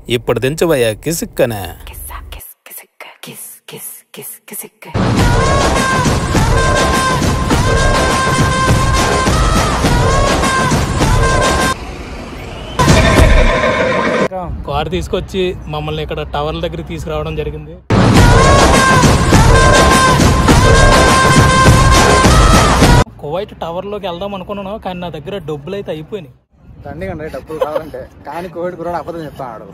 ఇప్పుడు దించవయ్యా కిసిక్కనే. కారు తీసుకొచ్చి మమ్మల్ని ఇక్కడ టవర్ల దగ్గర తీసుకురావడం జరిగింది. కువైట్ టవర్లోకి వెళ్దాం అనుకున్నాను, కానీ నా దగ్గర డబ్బులు అయితే అయిపోయినాయి. దండిగా డబ్బులు కావాలంటే కానీ కోవిడ్ కూడా అబద్ధం చెప్తాడు.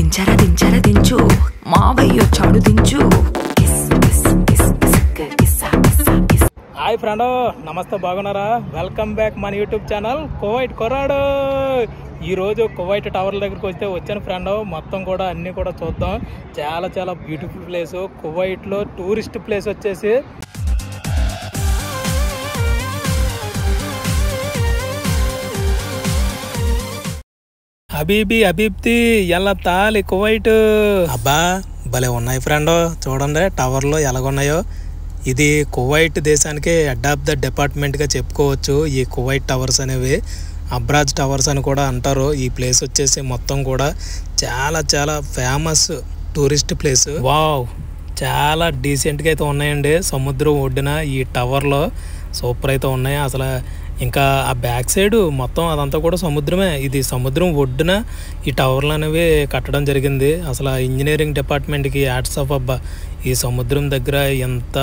దించరా దించు మావయ్య వచ్చాడు దించు. హాయ్ ఫ్రెండ్, నమస్తే, బాగున్నారా? వెల్కమ్ బ్యాక్ మన యూట్యూబ్ ఛానల్ కువైట్ కుర్రాడు. ఈరోజు కువైట్ టవర్ల దగ్గరికి వచ్చాను ఫ్రెండ్. మొత్తం కూడా అన్నీ కూడా చూద్దాం. చాలా చాలా బ్యూటిఫుల్ ప్లేస్. కువైట్లో టూరిస్ట్ ప్లేస్ వచ్చేసి అబీబ్తి ఎలా తాలి కువైట్. అబ్బా భలే ఉన్నాయి ఫ్రెండ్, చూడండి టవర్లో ఎలాగున్నాయో. ఇది కువైట్ దేశానికి హెడ్ ఆఫ్ ద డిపార్ట్మెంట్గా చెప్పుకోవచ్చు. ఈ కువైట్ టవర్స్ అనేవి అబ్రాజ్ టవర్స్ అని కూడా అంటారు. ఈ ప్లేస్ వచ్చేసి మొత్తం కూడా చాలా చాలా ఫేమస్ టూరిస్ట్ ప్లేస్. వావ్, చాలా డీసెంట్గా అయితే ఉన్నాయండి. సముద్రం ఒడ్డున ఈ టవర్లో సూపర్ అయితే ఉన్నాయి అసలు. ఇంకా ఆ బ్యాక్ సైడ్ మొత్తం అదంతా కూడా సముద్రమే. ఇది సముద్రం ఒడ్డున ఈ టవర్లు అనేవి కట్టడం జరిగింది. అసలు ఇంజనీరింగ్ డిపార్ట్మెంట్కి హ్యాట్స్ ఆఫ్ అబ్బా. ఈ సముద్రం దగ్గర ఎంత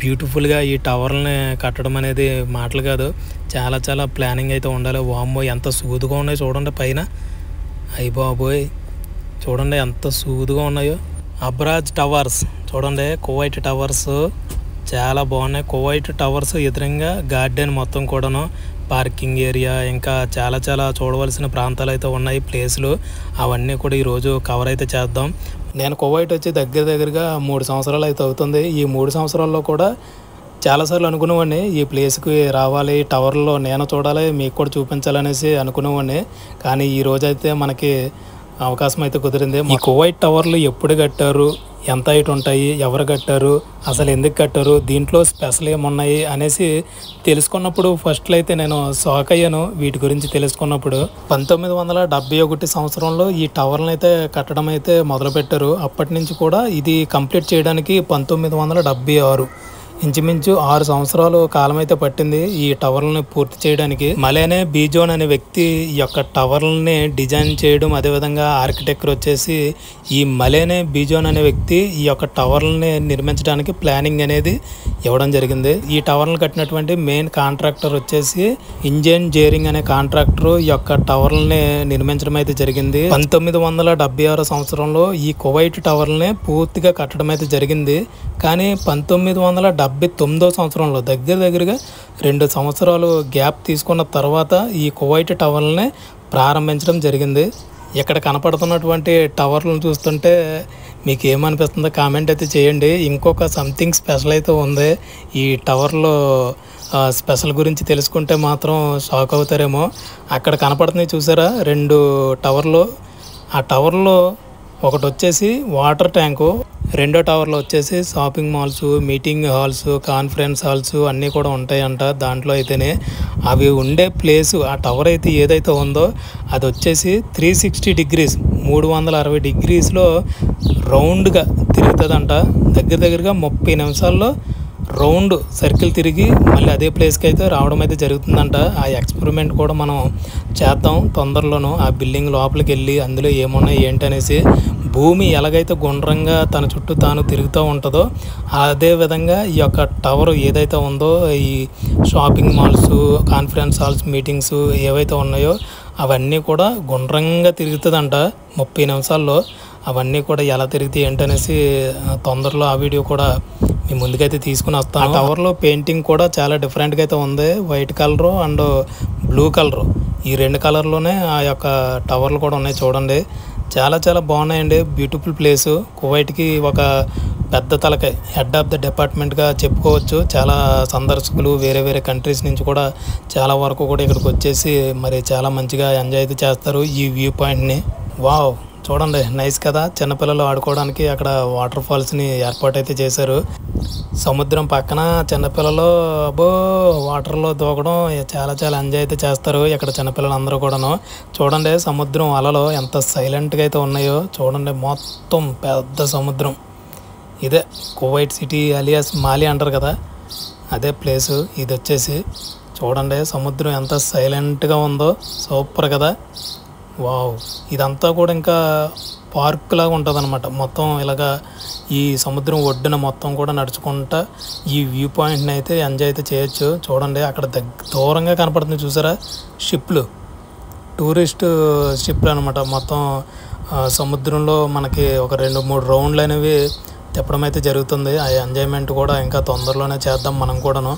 బ్యూటిఫుల్గా ఈ టవర్లని కట్టడం అనేది మాటలు కాదు. చాలా చాలా ప్లానింగ్ అయితే ఉండాలి. వామ్మో ఎంత సూదుగా ఉన్నాయో చూడండి పైన. అయ్య బాబోయ్, చూడండి ఎంత సూదుగా ఉన్నాయో. అబ్రాజ్ టవర్స్ చూడండి, కువైట్ టవర్స్ చాలా బాగున్నాయి. కువైట్ టవర్స్ ఎదురుగా గార్డెన్ మొత్తం కూడాను, పార్కింగ్ ఏరియా, ఇంకా చాలా చాలా చూడవలసిన ప్రాంతాలు అయితే ఉన్నాయి, ప్లేసులు. అవన్నీ కూడా ఈరోజు కవర్ అయితే చేద్దాం. నేను కువైట్ వచ్చి దగ్గరగా 3 సంవత్సరాలు అయితే అవుతుంది. ఈ 3 సంవత్సరాల్లో కూడా చాలాసార్లు అనుకునేవాడిని ఈ ప్లేస్కి రావాలి, టవర్లో నేను చూడాలి, మీకు కూడా చూపించాలనేసి అనుకునేవాడిని. కానీ ఈ రోజైతే మనకి అవకాశం అయితే కుదిరింది. ఈ కువైట్ టవర్లు ఎప్పుడు కట్టారు, ఎంత హైట్ ఉంటాయి, ఎవరు కట్టారు, అసలు ఎందుకు కట్టారు, దీంట్లో స్పెషల్ ఏమున్నాయి అనేసి తెలుసుకున్నప్పుడు ఫస్ట్లో అయితే నేను షాక్ అయ్యాను. వీటి గురించి తెలుసుకున్నప్పుడు 1971 సంవత్సరంలో ఈ టవర్లను అయితే కట్టడం అయితే మొదలుపెట్టారు. అప్పటి నుంచి కూడా ఇది కంప్లీట్ చేయడానికి 1976 ఇంచుమించు 6 సంవత్సరాలు కాలం అయితే పట్టింది ఈ టవర్లని పూర్తి చేయడానికి. మలేనే బీజోన్ అనే వ్యక్తి ఈ యొక్క టవర్లని డిజైన్ చేయడం, అదేవిధంగా ఆర్కిటెక్చర్ వచ్చేసి ఈ మలేనే బీజోన్ అనే వ్యక్తి ఈ యొక్క టవర్లని నిర్మించడానికి ప్లానింగ్ అనేది ఇవ్వడం జరిగింది. ఈ టవర్లను కట్టినటువంటి మెయిన్ కాంట్రాక్టర్ వచ్చేసి ఇంజన్ జేరింగ్ అనే కాంట్రాక్టర్ ఈ యొక్క టవర్లని నిర్మించడం అయితే జరిగింది. 1976 సంవత్సరంలో ఈ కువైట్ టవర్లని పూర్తిగా కట్టడం అయితే జరిగింది. కానీ 1979 సంవత్సరంలో దగ్గరగా 2 సంవత్సరాలు గ్యాప్ తీసుకున్న తర్వాత ఈ కువైట్ టవర్లని ప్రారంభించడం జరిగింది. ఇక్కడ కనపడుతున్నటువంటి టవర్లను చూస్తుంటే మీకు ఏమనిపిస్తుందో కామెంట్ అయితే చేయండి. ఇంకొక సంథింగ్ స్పెషల్ అయితే ఉంది ఈ టవర్లో. స్పెషల్ గురించి తెలుసుకుంటే మాత్రం షాక్ అవుతారేమో. అక్కడ కనపడుతున్నాయి చూసారా 2 టవర్లు. ఆ టవర్లో ఒకటి వచ్చేసి వాటర్ ట్యాంకు, రెండో టవర్లో వచ్చేసి shopping malls, meeting halls, conference halls అన్నీ కూడా ఉంటాయంట దాంట్లో. అయితేనే అవి ఉండే ప్లేసు, ఆ టవర్ అయితే ఏదైతే ఉందో అది వచ్చేసి 360 డిగ్రీస్ 360 డిగ్రీస్లో రౌండ్గా తిరుగుతుందంట. దగ్గరగా 30 నిమిషాల్లో రౌండ్ సర్కిల్ తిరిగి మళ్ళీ అదే ప్లేస్కి అయితే రావడం అయితే జరుగుతుందంట. ఆ ఎక్స్పెరిమెంట్ కూడా మనం చేద్దాం తొందరలోనూ. ఆ బిల్డింగ్ లోపలికి వెళ్ళి అందులో ఏమున్నాయి ఏంటనేసి, భూమి ఎలాగైతే గుండ్రంగా తన చుట్టూ తాను తిరుగుతూ ఉంటుందో అదే విధంగా ఈ యొక్క టవర్ ఏదైతే ఉందో, ఈ shopping malls, conference halls, meetings ఏవైతే ఉన్నాయో అవన్నీ కూడా గుండ్రంగా తిరుగుతుందంట 30 నిమిషాల్లో. అవన్నీ కూడా ఎలా తిరుగుతాయి ఏంటనేసి తొందరలో ఆ వీడియో కూడా మీ ముందుకైతే తీసుకుని వస్తాను. ఆ టవర్లో పెయింటింగ్ కూడా చాలా డిఫరెంట్గా అయితే ఉంది. White colour and blue colour, ఈ 2 కలర్లోనే ఆ యొక్క టవర్లు కూడా ఉన్నాయి చూడండి. చాలా చాలా బాగున్నాయండి. Beautiful place. కువైట్కి ఒక పెద్ద తలకాయ, హెడ్ ఆఫ్ ద డిపార్ట్మెంట్గా చెప్పుకోవచ్చు. చాలా సందర్శకులు వేరే కంట్రీస్ నుంచి కూడా చాలా వరకు కూడా ఇక్కడికి వచ్చేసి మరి చాలా మంచిగా ఎంజాయ్ అయితే చేస్తారు ఈ వ్యూ పాయింట్ని. వావ్, చూడండి నైస్ కదా, చిన్నపిల్లలు ఆడుకోవడానికి అక్కడ వాటర్ ఫాల్స్ని ఏర్పాటు అయితే చేశారు. సముద్రం పక్కన చిన్నపిల్లలు అబ్బో వాటర్లో దూకడం చాలా చాలా ఎంజాయ్ అయితే చేస్తారు ఇక్కడ చిన్నపిల్లలు అందరూ కూడాను. చూడండి సముద్రం అలలు ఎంత సైలెంట్గా అయితే ఉన్నాయో చూడండి, మొత్తం పెద్ద సముద్రం. ఇదే కువైట్ సిటీ అలియాస్ మాలి అంటారు కదా, అదే ప్లేసు ఇది వచ్చేసి. చూడండి సముద్రం ఎంత సైలెంట్గా ఉందో, సూపర్ కదా. వావ్, ఇదంతా కూడా ఇంకా పార్క్ లాగా ఉంటుంది అనమాట. మొత్తం ఇలాగా ఈ సముద్రం ఒడ్డున మొత్తం కూడా నడుచుకుంటా ఈ వ్యూ పాయింట్ని అయితే ఎంజాయ్ అయితే చేయొచ్చు. చూడండి అక్కడ దూరంగా కనపడుతుంది చూసారా షిప్లు, టూరిస్ట్ షిప్లు అనమాట. మొత్తం సముద్రంలో మనకి ఒక 2-3 రౌండ్లు అనేవి తిప్పడం అయితే జరుగుతుంది. ఆ ఎంజాయ్మెంట్ కూడా ఇంకా తొందరలోనే చేద్దాం మనం కూడాను.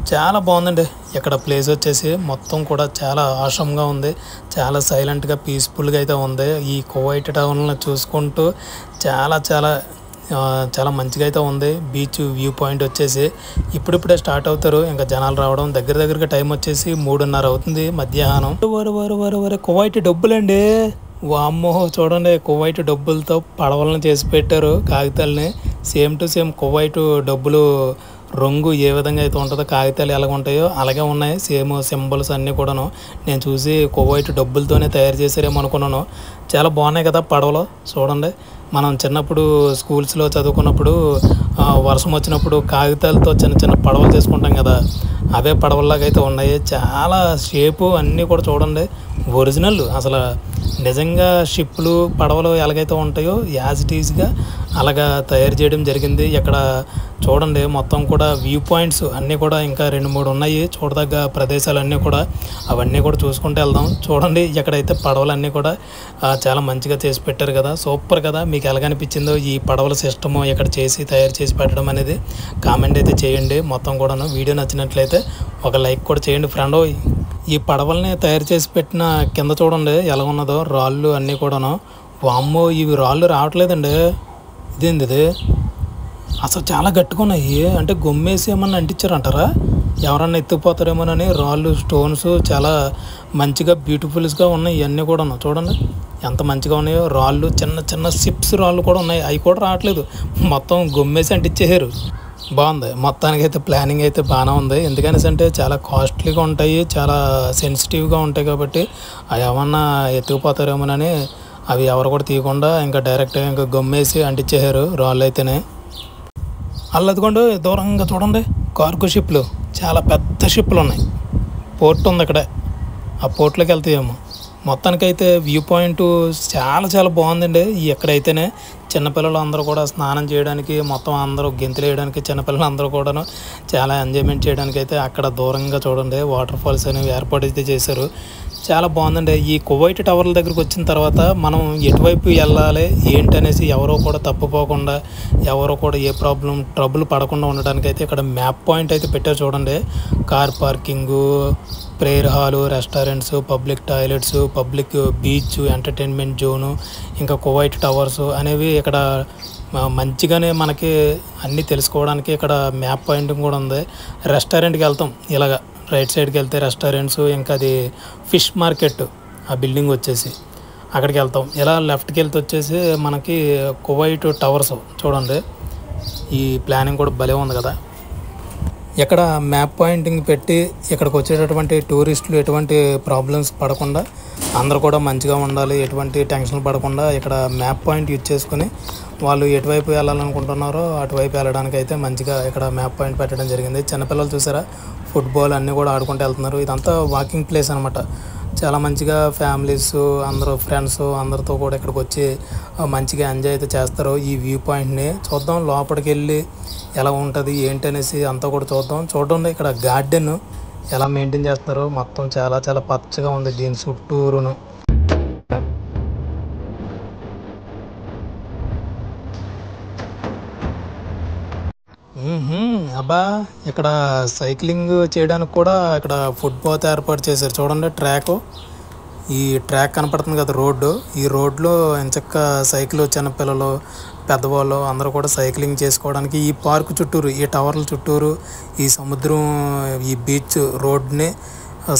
చాలా బాగుందండి ఇక్కడ ప్లేస్ వచ్చేసి, మొత్తం కూడా చాలా ఆషంగా ఉంది, చాలా సైలెంట్గా పీస్ఫుల్గా అయితే ఉంది. ఈ కువైట్ టౌన్లో చూసుకుంటూ చాలా చాలా చాలా మంచిగా అయితే ఉంది. బీచ్ వ్యూ పాయింట్ వచ్చేసి ఇప్పుడిప్పుడే స్టార్ట్ అవుతారు ఇంకా జనాలు రావడం. దగ్గరగా టైం వచ్చేసి 3:30 అవుతుంది మధ్యాహ్నం. వరే కువైట్ డబ్బులండి, వామ్మో చూడండి కువైట్ డబ్బులతో పడవలను చేసి పెట్టారు, కాగితాలని సేమ్ టు సేమ్ కువైట్ డబ్బులు రంగు ఏ విధంగా అయితే ఉంటుందో కాగితాలు ఎలాగ ఉంటాయో అలాగే ఉన్నాయి. సేమ్ సింబల్స్ అన్నీ కూడాను నేను చూసి కువైట్ డబ్బులతోనే తయారు చేశారేమో అనుకున్నాను. చాలా బాగున్నాయి కదా పడవలు. చూడండి మనం చిన్నప్పుడు స్కూల్స్లో చదువుకున్నప్పుడు వర్షం వచ్చినప్పుడు కాగితాలతో చిన్న చిన్న పడవలు చేసుకుంటాం కదా, అవే పడవల్లాగా అయితే ఉన్నాయి. చాలా షేపు అన్నీ కూడా చూడండి ఒరిజినల్, అసలు నిజంగా షిప్లు పడవలు ఎలాగైతే ఉంటాయో యాజ్ ఇట్ ఈజ్గా అలాగా తయారు చేయడం జరిగింది. ఇక్కడ చూడండి మొత్తం కూడా వ్యూ పాయింట్స్ అన్నీ కూడా ఇంకా 2-3 ఉన్నాయి చూడదగ్గ ప్రదేశాలు అన్నీ కూడా, అవన్నీ కూడా చూసుకుంటూ వెళ్దాం. చూడండి ఇక్కడైతే పడవలు అన్నీ కూడా చాలా మంచిగా చేసి పెట్టారు కదా, సూపర్ కదా. మీకు ఎలాగనిపించిందో ఈ పడవల సిస్టము ఇక్కడ తయారు చేసి పెట్టడం అనేది కామెంట్ అయితే చేయండి. మొత్తం కూడాను వీడియో నచ్చినట్లయితే ఒక లైక్ కూడా చేయండి ఫ్రెండ్. ఈ పడవల్ని తయారు చేసి పెట్టిన కింద చూడండి ఎలా ఉన్నదో రాళ్ళు అన్నీ కూడాను. వామ్మో ఇవి రాళ్ళు రావట్లేదండి, ఇదేంది ఇది అసలు చాలా గట్టిగా ఉన్నాయి. అంటే గొమ్మేసి ఏమన్నా అంటించారంటారా, ఎవరన్నా ఎత్తుకుపోతారేమోనని రాళ్ళు స్టోన్స్ చాలా మంచిగా బ్యూటిఫుల్స్గా ఉన్నాయి ఇవన్నీ కూడాను. చూడండి ఎంత మంచిగా ఉన్నాయో రాళ్ళు, చిన్న చిన్న సిప్స్ రాళ్ళు కూడా ఉన్నాయి, అవి కూడా రావట్లేదు, మొత్తం గొమ్మేసి అంటించేసారు. బాగుంది మొత్తానికి అయితే ప్లానింగ్ అయితే బాగానే ఉంది. ఎందుకనేసి అంటే చాలా కాస్ట్లీగా ఉంటాయి, చాలా సెన్సిటివ్గా ఉంటాయి కాబట్టి అవి ఏమన్నా ఎత్తుకుపోతారేమోనని అవి ఎవరు కూడా తీయకుండా ఇంకా డైరెక్ట్గా ఇంకా గమ్మేసి అంటించేసారు రాళ్ళు అయితేనే. అల్లదిగోండి దూరంగా చూడండి కార్గో షిప్లు, చాలా పెద్ద షిప్లు ఉన్నాయి. పోర్ట్ ఉంది అక్కడే, ఆ పోర్ట్లోకి వెళ్తాయేమో. మొత్తానికైతే వ్యూ పాయింట్ చాలా చాలా బాగుందండి. ఎక్కడైతేనే చిన్నపిల్లలు అందరూ కూడా స్నానం చేయడానికి, మొత్తం అందరూ గెంతులు వేయడానికి, చిన్నపిల్లలు అందరూ కూడాను చాలా ఎంజాయ్మెంట్ చేయడానికి అయితే అక్కడ దూరంగా చూడండి వాటర్ ఫాల్స్ అనేవి ఏర్పాటు అయితే చేశారు. చాలా బాగుందండి. ఈ కువైట్ టవర్ల దగ్గరికి వచ్చిన తర్వాత మనం ఎటువైపు వెళ్ళాలి ఏంటనేసి ఎవరో కూడా తప్పుపోకుండా, ఎవరో కూడా ఏ ట్రబుల్ పడకుండా ఉండడానికి అయితే ఇక్కడ మ్యాప్ పాయింట్ అయితే పెట్టారు చూడండి. Car parking, prayer hall, restaurants, public toilets, public beach, entertainment zone, ఇంకా కువైట్ టవర్స్ అనేవి ఇక్కడ మంచిగానే మనకి అన్నీ తెలుసుకోవడానికి ఇక్కడ మ్యాప్ పాయింటింగ్ కూడా ఉంది. రెస్టారెంట్కి వెళ్తాం ఇలాగా రైట్ సైడ్కి వెళ్తే రెస్టారెంట్స్, ఇంకా అది ఫిష్ మార్కెట్ ఆ బిల్డింగ్ వచ్చేసి అక్కడికి వెళ్తాం. ఇలా లెఫ్ట్కి వెళ్తే వచ్చేసి మనకి కువైట్ టవర్స్ చూడండి. ఈ ప్లానింగ్ కూడా భలే ఉంది కదా. ఇక్కడ మ్యాప్ పాయింటింగ్ పెట్టి ఇక్కడికి వచ్చేటటువంటి టూరిస్టులు ఎటువంటి ప్రాబ్లమ్స్ పడకుండా అందరూ కూడా మంచిగా ఉండాలి, ఎటువంటి టెన్షన్ పడకుండా ఇక్కడ మ్యాప్ పాయింట్ యూజ్ చేసుకుని వాళ్ళు ఎటువైపు వెళ్ళాలనుకుంటున్నారో అటువైపు వెళ్ళడానికి అయితే మంచిగా ఇక్కడ మ్యాప్ పాయింట్ పెట్టడం జరిగింది. చిన్నపిల్లలు చూసారా ఫుట్బాల్ అన్నీ కూడా ఆడుకుంటూ వెళ్తున్నారు. ఇదంతా వాకింగ్ ప్లేస్ అనమాట. చాలా మంచిగా ఫ్యామిలీస్ అందరూ ఫ్రెండ్స్ అందరితో కూడా ఇక్కడికి వచ్చి మంచిగా ఎంజాయ్ అయితే చేస్తారు. ఈ వ్యూ పాయింట్ని చూద్దాం, లోపలికి వెళ్ళి ఎలా ఉంటుంది ఏంటి అనేసి అంతా కూడా చూద్దాం. చూడండి ఇక్కడ గార్డెన్ ఎలా మెయింటైన్ చేస్తారో, మొత్తం చాలా చాలా పచ్చగా ఉంది దీని చుట్టూరును. అబ్బా ఇక్కడ సైక్లింగ్ చేయడానికి కూడా ఇక్కడ ఫుట్పాత్ ఏర్పాటు చేశారు చూడండి. ఈ ట్రాక్ కనపడుతుంది కదా రోడ్డు, ఈ రోడ్లో ఎంచక్క సైకిల్ చిన్నపిల్లలు పెద్దవాళ్ళు అందరూ కూడా సైక్లింగ్ చేసుకోవడానికి ఈ పార్క్ చుట్టూరు, ఈ టవర్ల చుట్టూరు, ఈ సముద్రం, ఈ బీచ్ రోడ్ని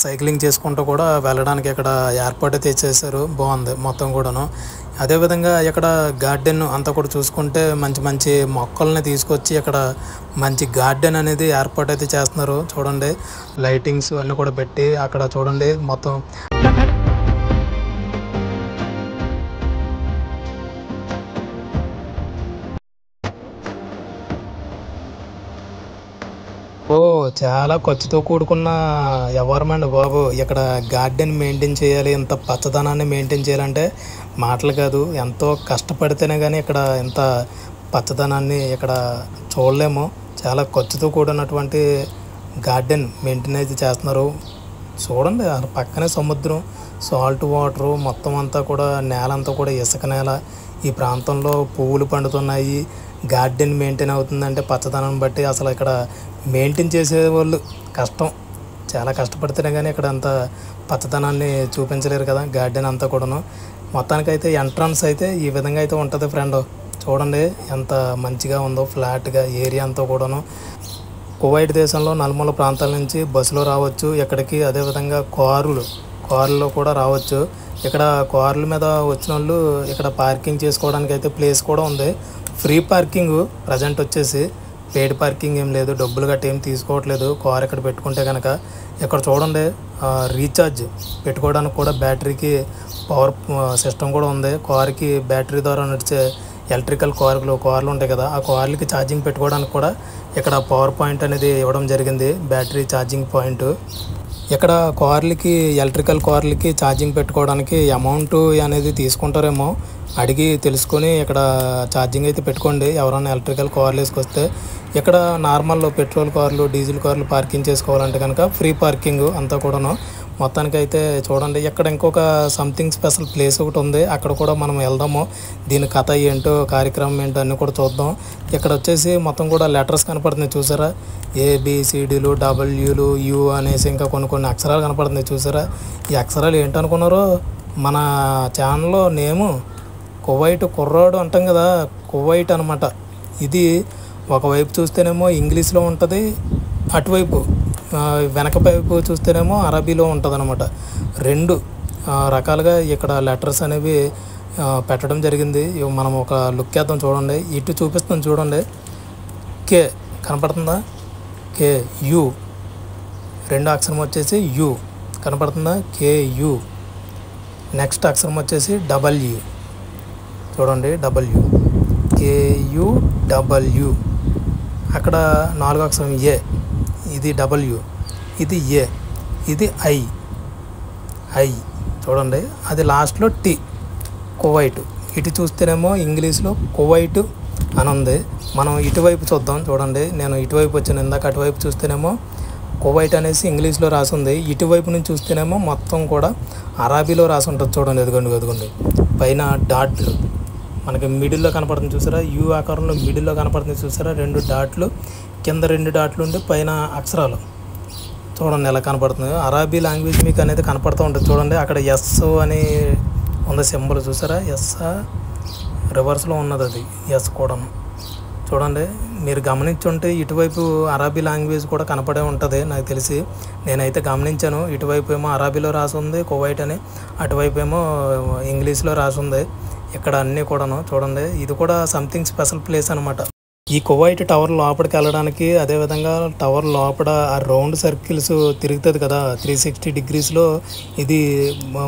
సైక్లింగ్ చేసుకుంటూ కూడా వెళ్ళడానికి ఇక్కడ ఏర్పాటు అయితే చేశారు. బాగుంది మొత్తం కూడాను. అదేవిధంగా ఇక్కడ గార్డెన్ అంతా కూడా చూసుకుంటే మంచి మంచి మొక్కల్ని తీసుకొచ్చి ఇక్కడ మంచి గార్డెన్ అనేది ఏర్పాటు అయితే చేస్తున్నారు. చూడండి లైటింగ్స్ అన్నీ కూడా పెట్టి అక్కడ చూడండి మొత్తం చాలా ఖర్చుతో కూడుకున్న వ్యవహారమండి బాబు. ఇక్కడ గార్డెన్ మెయింటైన్ చేయాలి, ఇంత పచ్చదనాన్ని మెయింటైన్ చేయాలంటే మాటలు కాదు. ఎంతో కష్టపడితేనే కానీ ఇక్కడ ఇంత పచ్చదనాన్ని ఇక్కడ చూడలేము. చాలా ఖర్చుతో కూడినటువంటి గార్డెన్ మెయింటైన్ అయితే చేస్తున్నారు. చూడండి పక్కనే సముద్రం, సాల్ట్ వాటరు, మొత్తం అంతా కూడా నేల అంతా కూడా ఇసుక నేల. ఈ ప్రాంతంలో పువ్వులు పండుతున్నాయి. గార్డెన్ మెయింటైన్ అవుతుందంటే పచ్చదనం బట్టి అసలు ఇక్కడ మెయింటైన్ చేసేవాళ్ళు కష్టం, చాలా కష్టపడితేనే కానీ ఇక్కడ అంత పచ్చదనాన్ని చూపించలేరు కదా గార్డెన్ అంతా కూడాను. మొత్తానికైతే ఎంట్రన్స్ అయితే ఈ విధంగా అయితే ఉంటుంది ఫ్రెండ్. చూడండి ఎంత మంచిగా ఉందో, ఫ్లాట్గా ఏరియా అంతా కూడాను. కువైట్ దేశంలో నలుమూల ప్రాంతాల నుంచి బస్సులో రావచ్చు ఇక్కడికి. అదేవిధంగా కారులో కూడా రావచ్చు. ఇక్కడ కార్ల మీద వచ్చిన వాళ్ళు ఇక్కడ పార్కింగ్ చేసుకోవడానికి అయితే ప్లేస్ కూడా ఉంది. ఫ్రీ పార్కింగ్ ప్రజెంట్ వచ్చేసి, పెయిడ్ పార్కింగ్ ఏం లేదు, డబ్బులు గట్ట ఏం తీసుకోవట్లేదు. కార్ ఇక్కడ పెట్టుకుంటే కనుక ఇక్కడ చూడండి రీఛార్జ్ పెట్టుకోవడానికి కూడా బ్యాటరీకి పవర్ సిస్టమ్ కూడా ఉంది. కార్కి బ్యాటరీ ద్వారా నడిచే ఎలక్ట్రికల్ కార్లు ఉంటాయి కదా, ఆ కార్లకి ఛార్జింగ్ పెట్టుకోవడానికి కూడా ఇక్కడ పవర్ పాయింట్ అనేది ఇవ్వడం జరిగింది, బ్యాటరీ ఛార్జింగ్ పాయింట్. ఇక్కడ ఎలక్ట్రికల్ కార్లకి ఛార్జింగ్ పెట్టుకోవడానికి అమౌంట్ అనేది తీసుకుంటారేమో, అడిగి తెలుసుకొని ఇక్కడ ఛార్జింగ్ అయితే పెట్టుకోండి ఎవరైనా ఎలక్ట్రికల్ కార్లు వేసుకొస్తే. ఇక్కడ నార్మల్ పెట్రోల్ కార్లు, డీజిల్ కార్లు పార్కింగ్ చేసుకోవాలంటే కనుక ఫ్రీ పార్కింగ్ అంతా కూడాను. మొత్తానికైతే చూడండి ఇక్కడ ఇంకొక సంథింగ్ స్పెషల్ ప్లేస్ ఒకటి ఉంది, అక్కడ కూడా మనం వెళ్దాము. దీని కథ ఏంటో, కార్యక్రమం ఏంటో అన్నీ కూడా చూద్దాం. ఇక్కడ వచ్చేసి మొత్తం కూడా లెటర్స్ కనపడుతున్నాయి చూసారా, ABCDలు, డబ్ల్యూలు, యు అనేసి ఇంకా కొన్ని అక్షరాలు కనపడుతున్నాయి చూసారా. ఈ అక్షరాలు ఏంటనుకున్నారో, మన ఛానల్లో నేము కువైట్ కుర్రాడు అంటాం కదా, కువైట్ అనమాట. ఇది ఒకవైపు చూస్తేనేమో ఇంగ్లీష్లో ఉంటుంది, అటువైపు వెనక వైపు చూస్తేనేమో అరబీలో ఉంటుంది అనమాట. రెండు రకాలుగా ఇక్కడ లెటర్స్ అనేవి పెట్టడం జరిగింది. మనం ఒక లుక్ వేద్దాం చూడండి. ఇటు చూపిస్తాం చూడండి, కే కనపడుతుందా, KU, రెండో అక్షరం వచ్చేసి యు కనపడుతుందా, KU. నెక్స్ట్ అక్షరం వచ్చేసి W, చూడండి KUW. అక్కడ నాలుగో అక్షరం A, ఇది W, ఇది A, ఇది I చూడండి. అది లాస్ట్లో T, కువైట్. ఇటు చూస్తేనేమో ఇంగ్లీష్లో కువైట్ అని ఉంది. మనం ఇటువైపు చూద్దాం చూడండి. నేను ఇటువైపు వచ్చాను ఇందాక, అటువైపు చూస్తేనేమో కువైట్ అనేసి ఇంగ్లీష్లో రాసి ఉంది. ఇటువైపు నుంచి చూస్తేనేమో మొత్తం కూడా అరబీలో రాసి ఉంటుంది చూడండి. ఎదుగోండి పైన డాట్లు మనకి మిడిల్లో కనపడుతుంది చూసారా, యూ ఆకారంలో మిడిల్లో కనపడుతుంది చూసారా, 2 డాట్లు, కింద 2 డాట్లు ఉండి పైన అక్షరాలు చూడండి ఎలా కనపడుతుంది. అరబీ లాంగ్వేజ్ మీకు అనేది కనపడుతూ ఉంటుంది చూడండి. అక్కడ ఎస్ అని ఉంది సింబల్ చూసారా, ఎస్ రివర్స్లో ఉన్నది, అది ఎస్ కూడా చూడండి. మీరు గమనించుంటే ఇటువైపు అరబీ లాంగ్వేజ్ కూడా కనపడే ఉంటుంది నాకు తెలిసి, నేనైతే గమనించాను. ఇటువైపు ఏమో అరబీలో రాసి ఉంది కువైట్ అని, అటువైపు ఏమో ఇంగ్లీష్లో రాసి ఉంది. ఇక్కడ అన్నీ కూడాను చూడండి. ఇది కూడా సంథింగ్ స్పెషల్ ప్లేస్ అనమాట. ఈ కువైట్ టవర్ లోపలికి వెళ్ళడానికి, అదేవిధంగా టవర్ లోపల ఆ రౌండ్ సర్కిల్స్ తిరుగుతుంది కదా 360 డిగ్రీస్లో, ఇది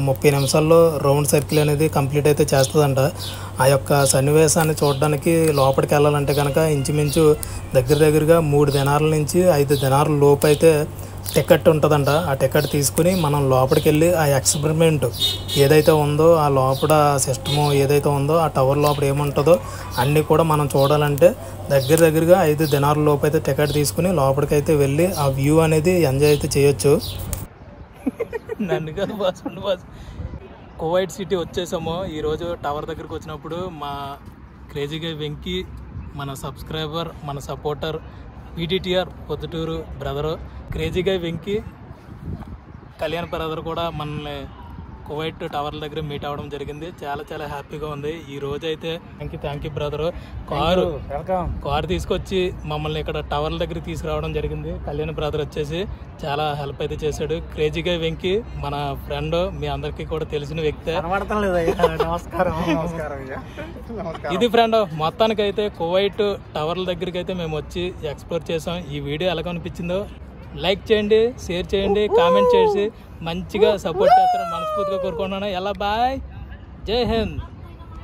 30 నిమిషాల్లో రౌండ్ సర్కిల్ అనేది కంప్లీట్ అయితే చేస్తుందంట. ఆ యొక్క సన్నివేశాన్ని చూడడానికి లోపలికి వెళ్ళాలంటే కనుక ఇంచుమించు దగ్గరగా 3 దినాల నుంచి 5 దినాల లోపు అయితే టికెట్ ఉంటుందంట. ఆ టికెట్ తీసుకుని మనం లోపలికి వెళ్ళి ఆ ఎక్స్పెరిమెంట్ ఏదైతే ఉందో, ఆ లోపల సిస్టము ఏదైతే ఉందో, ఆ టవర్ లోపల ఏముంటుందో అన్నీ కూడా మనం చూడాలంటే దగ్గరగా 5 దినాల లోపు అయితే టికెట్ తీసుకుని లోపలికి అయితే వెళ్ళి ఆ వ్యూ అనేది ఎంజాయ్ అయితే చేయొచ్చు. నన్ను కాదు బాస్, కువైట్ సిటీ వచ్చేసాము. ఈరోజు టవర్ దగ్గరికి వచ్చినప్పుడు మా క్రేజీగా వెంకీ, మన సబ్స్క్రైబర్, మన సపోర్టర్ PTTR పొద్దుటూరు బ్రదరు క్రేజీగా వెంకీ, కళ్యాణ్ బ్రదర్ కూడా మనల్ని కువైట్ టవర్ల దగ్గర మీట్ అవ్వడం జరిగింది. చాలా చాలా హ్యాపీగా ఉంది. ఈ రోజు అయితే థ్యాంక్ యూ బ్రదర్. కారు తీసుకొచ్చి మమ్మల్ని ఇక్కడ టవర్ల దగ్గర తీసుకురావడం జరిగింది. కళ్యాణ్ బ్రదర్ వచ్చేసి చాలా హెల్ప్ అయితే చేశాడు. క్రేజీగా వెంకి మన ఫ్రెండ్, మీ అందరికీ కూడా తెలిసిన వ్యక్తే. ఇది ఫ్రెండ్, మొత్తానికి అయితే కువైట్ టవర్ల దగ్గరికి అయితే మేము వచ్చి ఎక్స్ప్లోర్ చేసాం. ఈ వీడియో ఎలా అనిపించిందో లైక్ చేయండి, షేర్ చేయండి, కామెంట్ చేసి మంచిగా సపోర్ట్ చేస్తారని మనస్ఫూర్తిగా కోరుకుంటున్నాను. ఎలా బాయ్, జై హింద్.